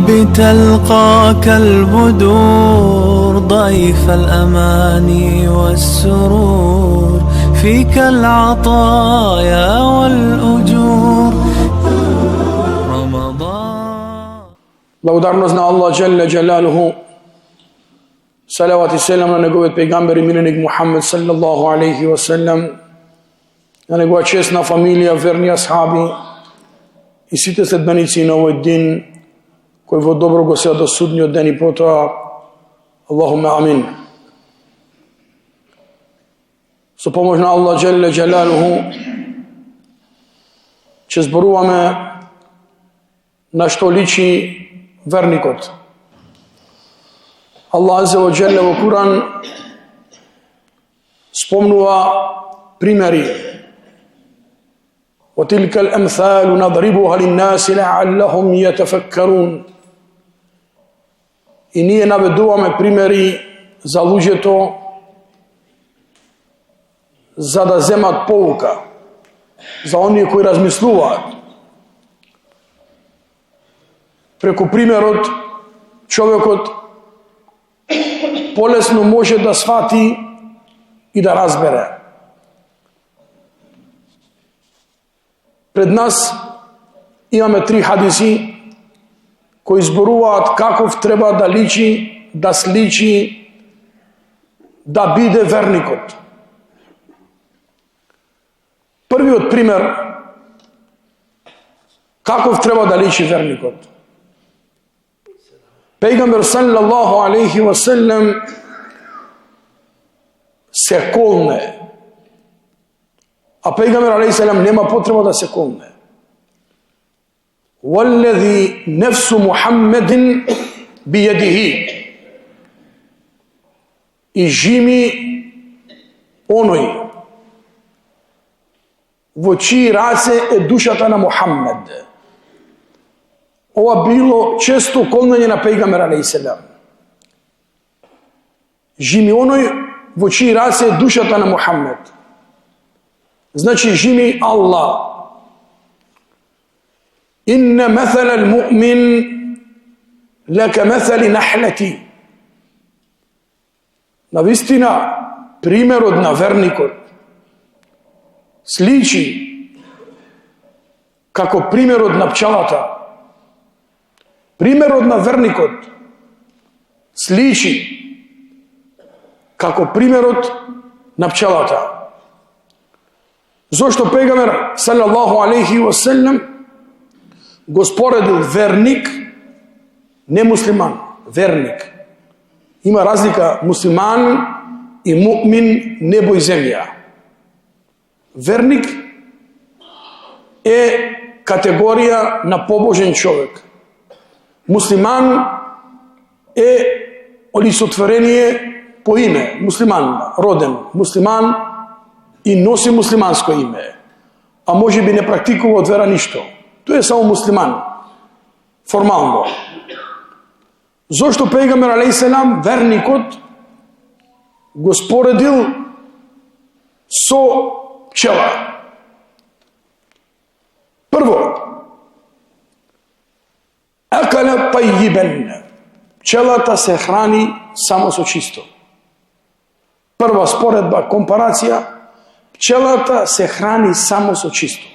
بتلقاك البدور ضيف الأماني والسرور فيك العطايا والأجور رمضان. Благодарност на Allah Джелле Джелалуху, салават и селам на неговиот пејгамбер и миленик Мухаммед саллаллаху алейхи ва саллам, на негова честна фамилија, верни асхаби и сите следбеници на овој дин кои во добро го се до судниот ден и потоа. Аллахуме амин. Со помош на Allah Джелле Джелалуху ќе зборуваме на што личи верникот. Allah Аззе ва Джелле во Куран спомнува примери. وَتِلْكَ الْأَمْثَالُ نَضْرِبُهَا لِلنَّاسِ لَعَلَّهُمْ يَتَفَكَّرُونَ. И ние наведуваме примери за луѓето за да земат поука, за оние кои размислуваат. Преку примерот човекот полесно може да свати и да разбере. Пред нас имаме 3 хадиси кои зборуваат каков треба да личи, да сличи, да биде верникот. Првиот пример каков треба да личи верникот. Пејгамбер саллаллаху алейхи ва саллам се колне, а пејгамбер алейхи салам нема потреба да се колне. وَالَّذِي نَفْسُ مُحَمَّدٍ بِيَدِهِ. И жими оној во чии раце е душата на Мухаммед. Ова било често колнење на пејгамбер алейхи салам. Жими оној во чии раце е душата на Мухаммед. Значи жими Allah. Инна مثل المؤمن لكمثل نحلة. Навистина примерот на верникот сличи како примерот на пчелата. Примерот на верникот сличи како примерот на пчелата. Зошто пејгамбер саллаллаху алейхи ва саллам го споредил верник, не муслиман, верник. Има разлика муслиман и муъмин, небо и земја. Верник е категорија на побожен човек. Муслиман е олицетворение по име, муслиман, роден, муслиман и носи муслиманско име, а може би не практикува од вера ништо. Тој е само муслиман, формално. Зошто пејгамбер алейхи салам верникот го споредил со пчела? Прво, акала тајибен. Пчелата се храни само со чисто. Прва споредба, компарација, пчелата се храни само со чисто.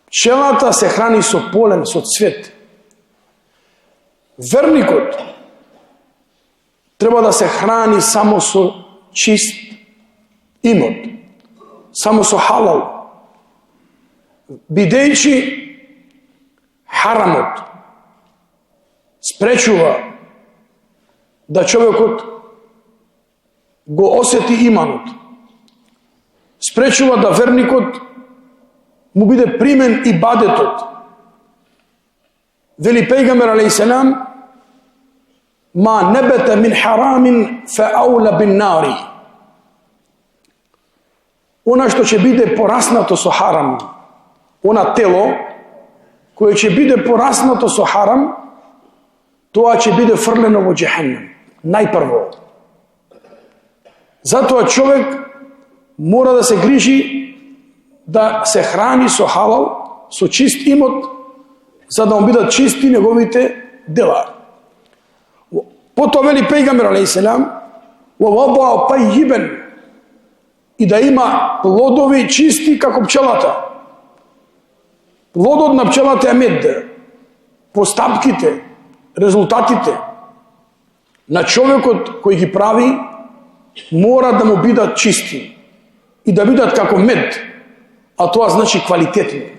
Пчелата се храни со полен, со цвет. Верникот треба да се храни само со чист имот, само со халал, бидејќи харамот спречува да човекот го осети иманот, спречува да верникот му биде примен ибадетот. Вели пејгамбер алейхи салам: ма небета мин харамин фа аула бин нари. Она што ќе биде пораснато со харам, она тело кое ќе биде пораснато со харам, тоа ќе биде фрлено во џехеннем, најпрво. Затоа човек мора да се грижи да се храни со халал, со чист имот, за да му бидат чисти неговите дела. Потоа вели пејгамбер алейхиссалам: "Ва вадаа тајибен", и да има плодови чисти како пчелата. Плодот на пчелата е мед. Постапките, резултатите на човекот кој ги прави мора да му бидат чисти и да бидат како мед, а тоа значи квалитетни.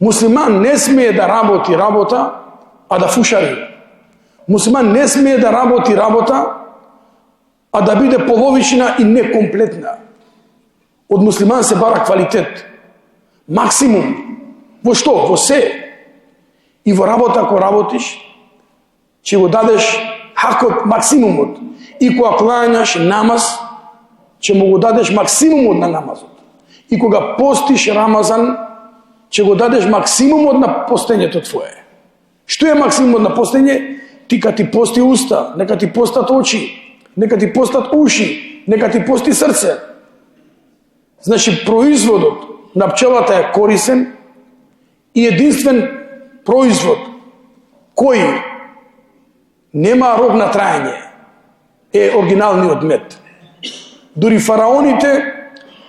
Муслиман не смее да работи работа, а да фушари. Муслиман не смее да работи работа, а да биде половична и некомплетна. Од муслиман се бара квалитет. Максимум. Во што? Во се. И во работа, ако работиш, ќе го дадеш хакот, максимумот. И кога клањаш намаз, ќе му го дадеш максимумот на намазот. И кога постиш Рамазан, ќе го дадеш максимумот на постењето твое. Што е максимумот на постење? Ти кога ти пости уста, нека ти постат очи, нека ти постат уши, нека ти пости срце. Значи, производот на пчелата е корисен и единствен производ кој нема рок на трајање е оригиналниот мед. Дури фараоните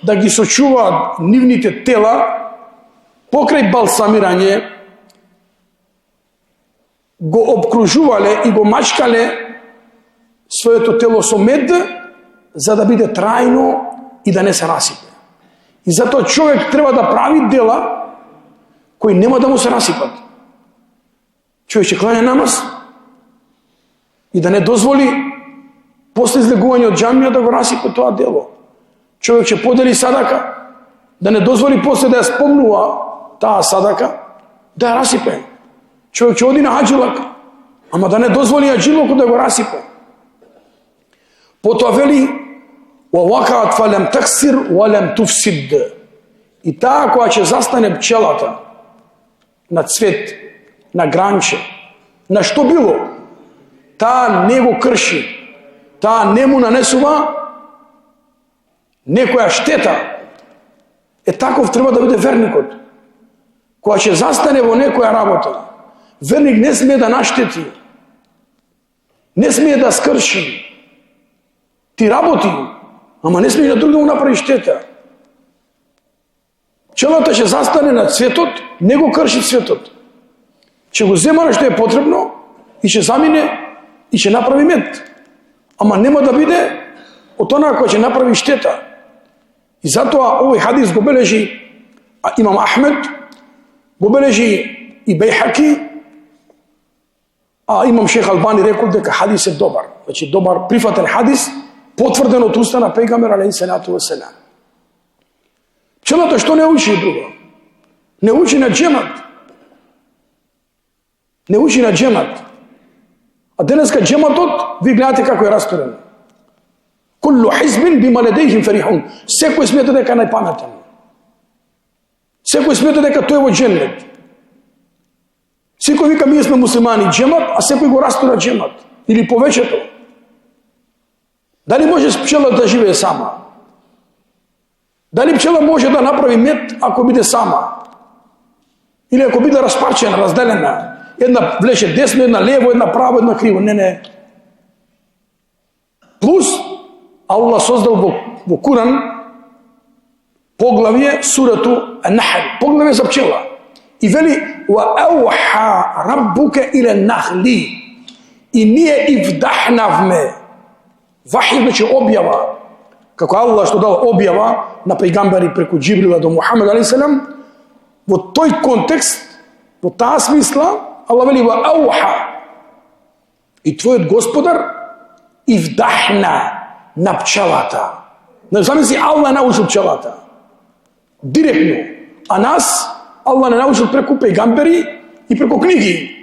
да ги сочуваат нивните тела покрај балсамирање, го обкружувале и го мачкале своето тело со мед, за да биде трајно и да не се расипе. И затоа човек треба да прави дела кои нема да му се расипат. Човек ќе кланя намаз и да не дозволи после излегување од џамија да го расипе тоа дело. Човек ќе подели садака, да не дозволи после да ја спомнува таа садака, да ја расипе. Човек ќе оди на хаџилак, ама да не дозволи хаџилокот да го расипе. Потоа вели: "Вавакаат фалем таксир валем туфсид." И таа која ќе застане пчелата на цвет, на гранче, на што било, таа не го крши, таа не му нанесува некоја штета. Таков треба да биде верникот. Која ќе застане во некоја работа, верник не смее да наштети, не смее да скрши. Ти работи, ама не смееш да друг да му направи штета. Пчелата ќе застане на цветот, не го крши цветот. Ќе го зема што е потребно и ќе замине и ќе направи мед. Ама нема да биде од онаа која ќе направи штета. И затоа овој хадис го бележи имам Ахмед, го бележи и Бейхаки, а имам Шех Албани рекол дека хадис е добар. Значи добар, прифатен хадис, потврден од уста на пејгамбер алейхиссалату васелам. Пчелата што не учи друго? Не учи на џемат. Не учи на џемат. А денеска џематот, ви гледате како е расторен. Куллу хизбин бима ледейхим фарихун. Секој смета дека е најпаметен. Секој смета дека тој е во џеннет. Секој вика ние сме муслимани џемат, а секој го растора џемат. Или повеќето. Дали може пчела да живее сама? Дали пчела може да направи мед ако биде сама? Или ако биде распарчена, разделена? Една влеше десно, една лево, една право, една криво. Не. Плюс, Аллах создал во Куран поглавје сурату Ан-Нахл, поглавје за пчела. И вели: "Ва ауха раббука иле нахли." И ние и вдахнавме. Вахи значи објава. Како Аллах што дал објава на пејгамбери преку Џибрила до Мухамед алейхиссалам, во тој контекст, во таа смисла, Аллах вели: "Ва ауха." И твојот Господар и вдахна на пчелата. Не замисли, Аллах научил пчелата. Директно. А нас Аллах не научил преку пејгамбери и преку книги.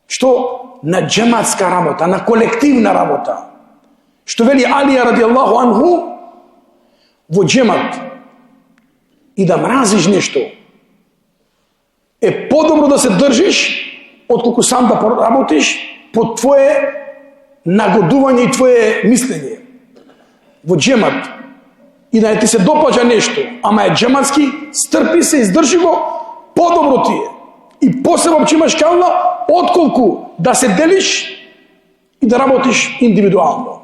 Што? На џематска работа, на колективна работа. Што вели Алија радијаллаху анху, во џемат и да мразиш нешто е подобро да се држиш отколку сам да поработиш по твое нагодување и твое мислење. Во џемат и да не ти се допаѓа нешто, ама е џематски, стрпи се, издржи го, подобро ти е. и посебно че имаш кај Аллах, отколку да се делиш и да работиш индивидуално.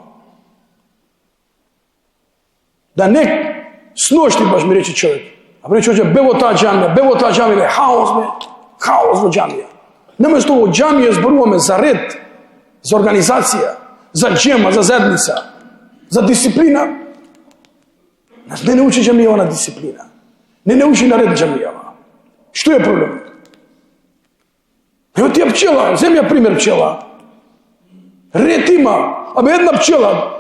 Да не сношти баш ми рече човек. А рече човек, бе во таа џамија, хаос во џамија. Наместо во џамија зборуваме за ред, за организација, за джема, за заедница, за дисциплина. Нас не научи џамија на дисциплина. Не научи на ред џамија. Што е проблемот? Ево тија пчела, земи ја пример пчела. Ред има, една пчела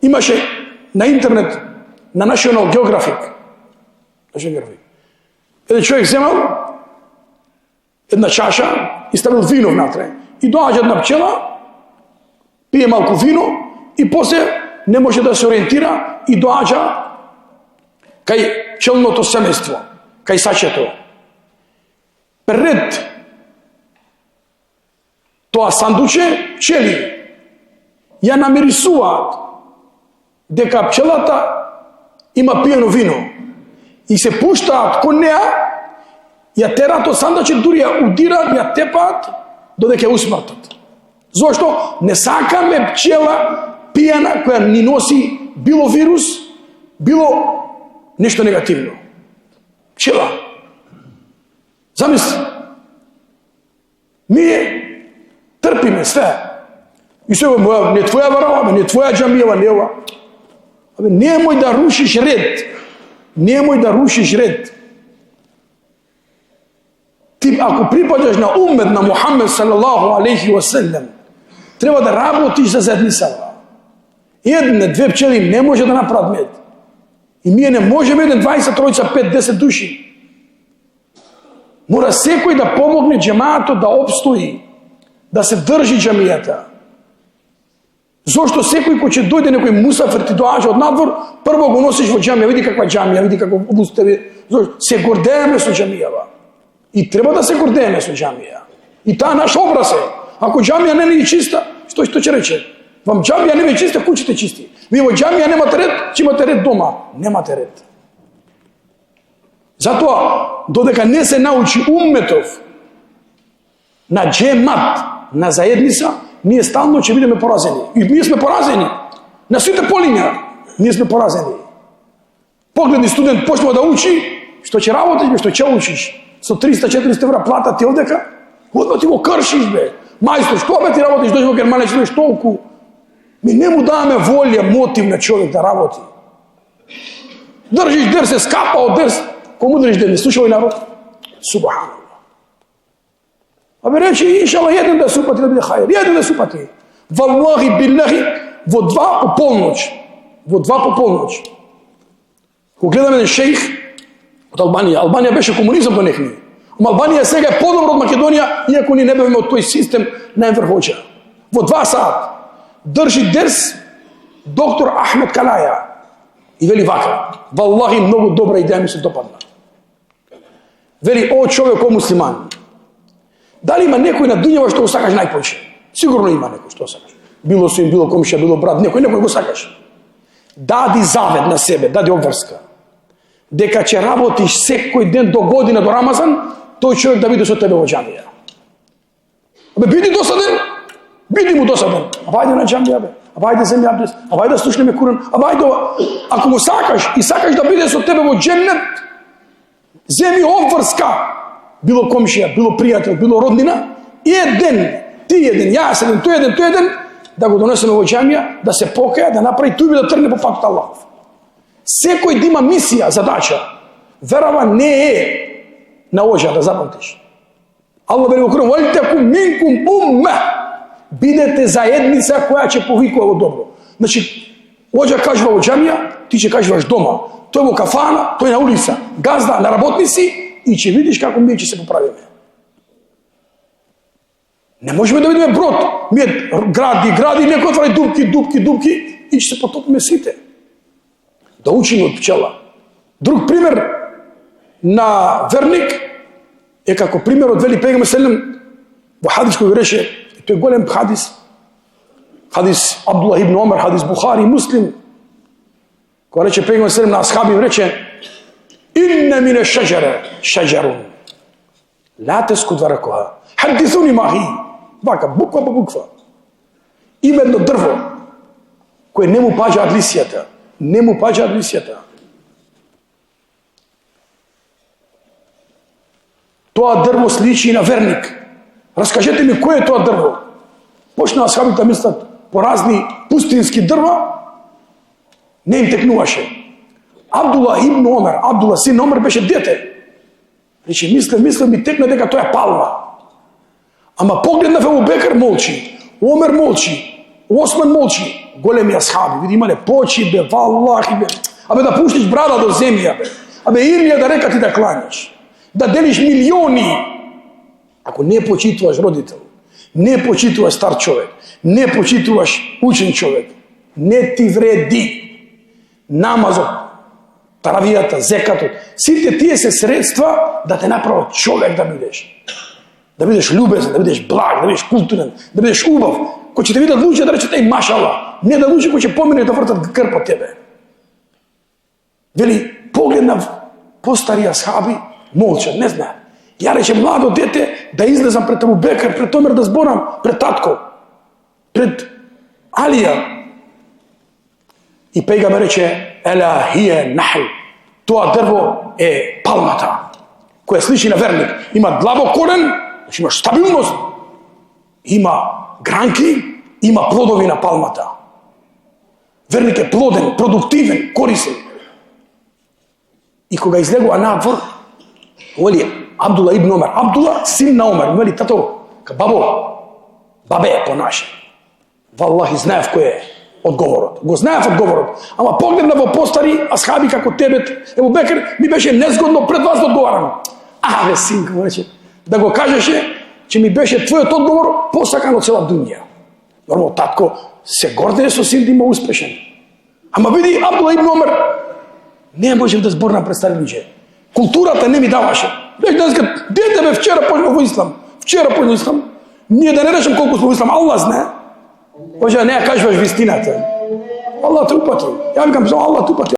имаше на интернет, на National Geographic. Еден човек земал една чаша и ставил вино внатре. И доаѓа една пчела, пие малку вино и после не може да се ориентира и доаѓа кај пчелното семејство, кај сачето. Пред тоа сандуче пчели ја намирисуваат дека пчелата има пиено вино и се пуштаат кон неа, ја терат од сандуче, дури ја удираат, ја тепаат додека ја усмртат. Зошто? Не сакаме пчела пиена која ни носи било вирус, било нешто негативно. Пчела. Замисли. Ние трпиме све. И се не твоја варава, не твоја џамија, не ова. Немој да рушиш ред. Немој да рушиш ред. Ти ако припаѓаш на уммет на Мухаммед салаллаху алейхи ва селем, треба да работиш за заедницата. Едне, две пчели не може да направат мед. И ние не можеме 20, 30, 5, 10 души. Мора секој да помогне џемаатот да обстои, да се држи џамијата. Зошто секој кој ќе дојде некој мусафир ти доаѓа од надвор, прво го носиш во џамија, види каква џамија, види како обустави. Зошто се гордееме со џамијава. И треба да се гордееме со џамија. И таа наш образ е. Ако џамија не е чиста, што ќе рече? Вам џамија не е чиста, куќите чисти. Ви во џамија немате ред, ќе имате ред дома. Немате ред. Затоа, додека не се научи умметов на џемат, на заедница, ние стално ќе бидеме поразени. И ние сме поразени. На сите полиња, ние сме поразени. Погледни студент почнува да учи, што ќе работиш, што ќе учиш. Со 300-400 евра плата ти одека, одма ти го кршиш, бе. Мајстор, што бе ти работиш, дојдеш во Германија, ќе бидеш толку. Ми не му даваме волја, мотив на човек да работи. Држиш дерс, скапа од дерс, кому држиш дерс, не слушај народ? Субханаллах. Абе рече, иншалла, еден да се упати да биде хајер, еден да се упати. Валлахи биллахи, во 2 по полноќ. Во 2 по полноќ. Кога гледаме еден шејх од Албанија, Албанија беше комунизам до нехни. Ама Албанија сега е подобро од Македонија, иако ни не бевме од тој систем најврхоча. Во 2 сат држи дерс доктор Ахмед Калаја и вели вака: валлахи, многу добра идеја ми се допадна. Вели, о човек, о муслиман, дали има некој на дуњава што го сакаш најпојче? Сигурно има некој што сакаш. Било син, било комшија, било брат, некој го сакаш. Дади завет на себе, дади обврска. Дека ќе работиш секој ден до година, до Рамазан, тој човек да биде со тебе во џамија. Абе, биди досаден, биди му досаден. Абајде на џамија, бе. Абајде земи абдес, абајде да слушнеме Куран, абајде ова. Ако му сакаш и сакаш да биде со тебе во џеннет, земи обврска. Било комшија, било пријател, било роднина, и еден, ти еден, јас еден, тој еден, да го донесеме во џамија, да се покаја, да направи туби да тргне по патот Аллахов. Секој да има мисија, задача. Верава не е на оџа, да запамтиш. Аллах вели во Куран: "Валтакум минкум умма", бидете заедница која ќе повикува во добро. Значи, оџа кажува во џамија, ти ќе кажуваш дома. Тој во кафана, тој на улица, газда, на работници, и ќе видиш како ние ќе се поправиме. Не можеме да видиме брод. Ние гради, некој отвари дупки и ќе се потопиме сите. Да учиме од пчела. Друг пример на верник е како примерот вели пегаме селем во хадис кој рече, тој голем хадис Абдуллах ибн Омар, хадис Бухари, Муслим, кој рече пегаме селем на асхаби, рече: "Инна мина шаџара шаџарун La teskut varakoha. Hadithuni mahi. Вака, буква по буква. Има едно дрво кое не му паѓаат лисијата. Не му паѓаат лисијата. Тоа дрво сличи на верник. Раскажете ми кој е тоа дрво? Почнаа асхабите да мислат по разни пустински дрва. Не им текнуваше. Абдула ибн Омер, Абдула син Омер беше дете. Рече, мислев ми текна дека тоа е палма. Ама погледнав Абу Бекр молчи, Омер молчи, Осман молчи, големи асхаби, види имале почи, бе, валлахи, бе, абе да пуштиш брада до земја, бе, абе Ирлија да река ти да кланиш, да делиш милиони. Ако не почитуваш родител, не почитуваш стар човек, не почитуваш учен човек, не ти вреди. Намазот, таравијата, зекатот, сите тие се средства да те направат човек да бидеш. Да бидеш љубезен, да бидеш благ, да бидеш културен, да бидеш убав. Кој ќе те видат луѓе да речат, машала, не да луѓе кои ќе помине да вртат грб од тебе. Вели, погледнав постари асхаби, молчат, не знаат. Ја рече младо дете да излезам пред Абу Бекр, пред Омер да зборам, пред татко, пред Алија. И пејгамбер рече, ела хие нахл, тоа дрво е палмата, која сличи на верник. Има длабок корен, значи имаш стабилност, има гранки, има плодови на палмата. Верник е плоден, продуктивен, корисен. И кога излегува надвор, вели Абдула ибн Омер, Абдула син на Омер, вели тато, бабо, бабе по наше. Валлахи знаев кој е одговорот. Го знаев одговорот. Ама погледна во постари асхаби како тебе, Абу Бекр, ми беше незгодно пред вас да одговарам. Бе, синко, рече, да го кажеше, че ми беше твојот одговор посакан од цела дуња. Нормално, татко се гордее со син да има успешен. Ама види, Абдула ибн Омер, не можев да зборнам пред стари луѓе. Културата не ми даваше. Беше денеска, дете бе, вчера почнав во ислам. Вчера почнав ислам. Ние да не речем колку сме во ислам, Аллах знае. Може, не ја кажуваш вистината. Аллах те упати. Ја викам, Аллах те упати.